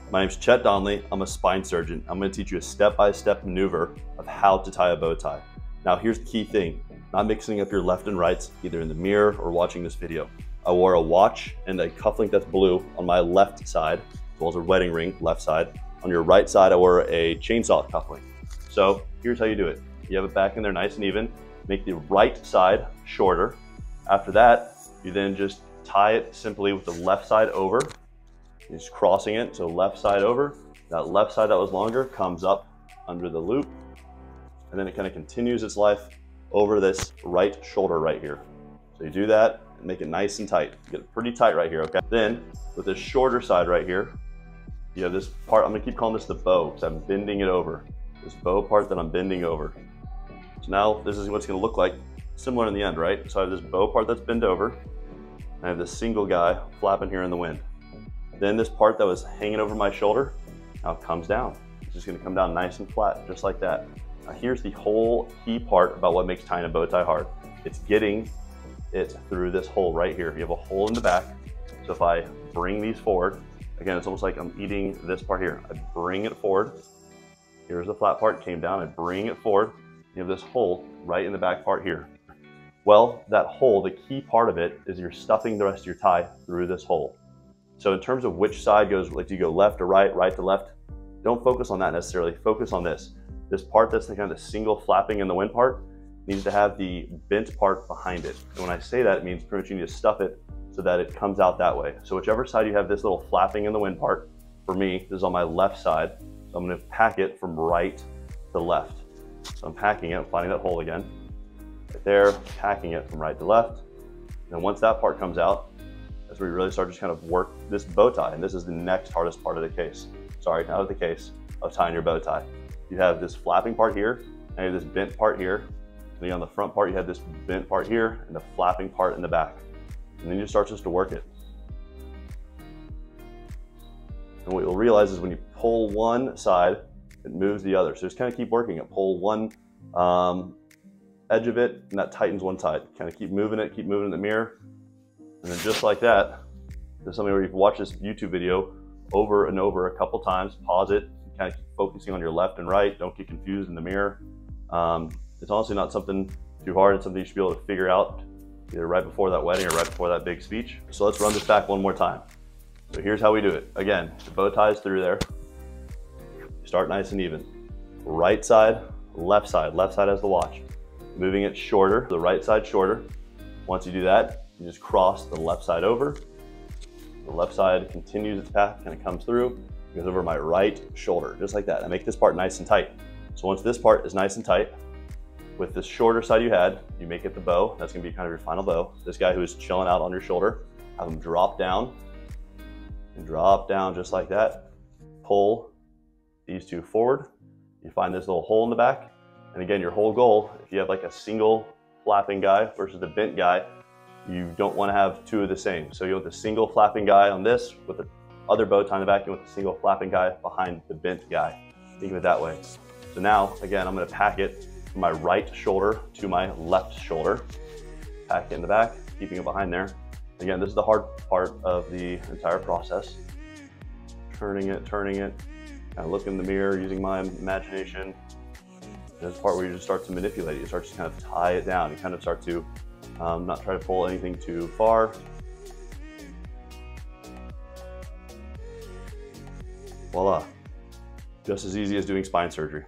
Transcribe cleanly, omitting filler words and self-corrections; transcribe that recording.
My name's 𝙎𝙥𝙞𝙣𝙚. I'm a spine surgeon. I'm going to teach you a step-by-step maneuver of how to tie a bow tie. Now here's the key thing, not mixing up your left and rights, either in the mirror or watching this video. I wore a watch and a cufflink that's blue on my left side, as well as a wedding ring, left side. On your right side, I wore a chainsaw cufflink. So here's how you do it. You have it back in there nice and even. Make the right side shorter. After that, you then just tie it simply with the left side over. You're just crossing it, so left side over. That left side that was longer comes up under the loop, and then it kind of continues its life over this right shoulder right here. So you do that and make it nice and tight. You get it pretty tight right here, okay? Then with this shorter side right here, you have this part, I'm gonna keep calling this the bow because I'm bending it over. This bow part that I'm bending over. So now this is what it's gonna look like, similar in the end, right? So I have this bow part that's bent over, and I have this single guy flapping here in the wind. Then this part that was hanging over my shoulder now comes down. It's just gonna come down nice and flat, just like that. Now here's the whole key part about what makes tying a bow tie hard. It's getting it through this hole right here. You have a hole in the back. So if I bring these forward, again, it's almost like I'm eating this part here. I bring it forward. Here's the flat part, came down, I bring it forward. You have this hole right in the back part here. Well, that hole, the key part of it is you're stuffing the rest of your tie through this hole. So in terms of which side goes, like do you go left to right, right to left, don't focus on that necessarily. Focus on this. This part that's the kind of single flapping in the wind part needs to have the bent part behind it. And when I say that, it means pretty much you need to stuff it so that it comes out that way. So whichever side you have this little flapping in the wind part, for me, this is on my left side. So I'm gonna pack it from right to left. So I'm packing it, finding that hole again. Right there, packing it from right to left. And then once that part comes out, that's where you really start to just kind of work this bow tie. And this is the next hardest part of the case. Sorry, not of the case, of tying your bow tie. You have this flapping part here, and you have this bent part here. And then on the front part, you have this bent part here, and the flapping part in the back. And then you start just to work it. And what you'll realize is when you pull one side, it moves the other. So just kind of keep working it. Pull one edge of it, and that tightens one side. Kind of keep moving it in the mirror. And then just like that, there's something where you've watched this YouTube video over and over a couple times, pause it, kind of keep focusing on your left and right, don't get confused in the mirror. It's honestly not something too hard, it's something you should be able to figure out either right before that wedding or right before that big speech. So let's run this back one more time. So here's how we do it. Again, the bow ties through there. Start nice and even. Right side has the watch. Moving it shorter, the right side shorter. Once you do that, you just cross the left side over. The left side continues its path, kind of comes through, goes over my right shoulder, just like that. I make this part nice and tight. So once this part is nice and tight, with this shorter side you had, you make it the bow. That's gonna be kind of your final bow. This guy who is chilling out on your shoulder, have him drop down, and drop down just like that. Pull these two forward. You find this little hole in the back. And again, your whole goal, if you have like a single flapping guy versus the bent guy, you don't want to have two of the same. So you want the single flapping guy on this with the other bow tie in the back. You want the single flapping guy behind the bent guy. Think of it that way. So now, again, I'm going to pack it from my right shoulder to my left shoulder. Pack it in the back, keeping it behind there. Again, this is the hard part of the entire process. Turning it, kind of look in the mirror, using my imagination. This part where you just start to manipulate it. You start to kind of tie it down. You kind of start to not try to pull anything too far. Voila. Just as easy as doing spine surgery.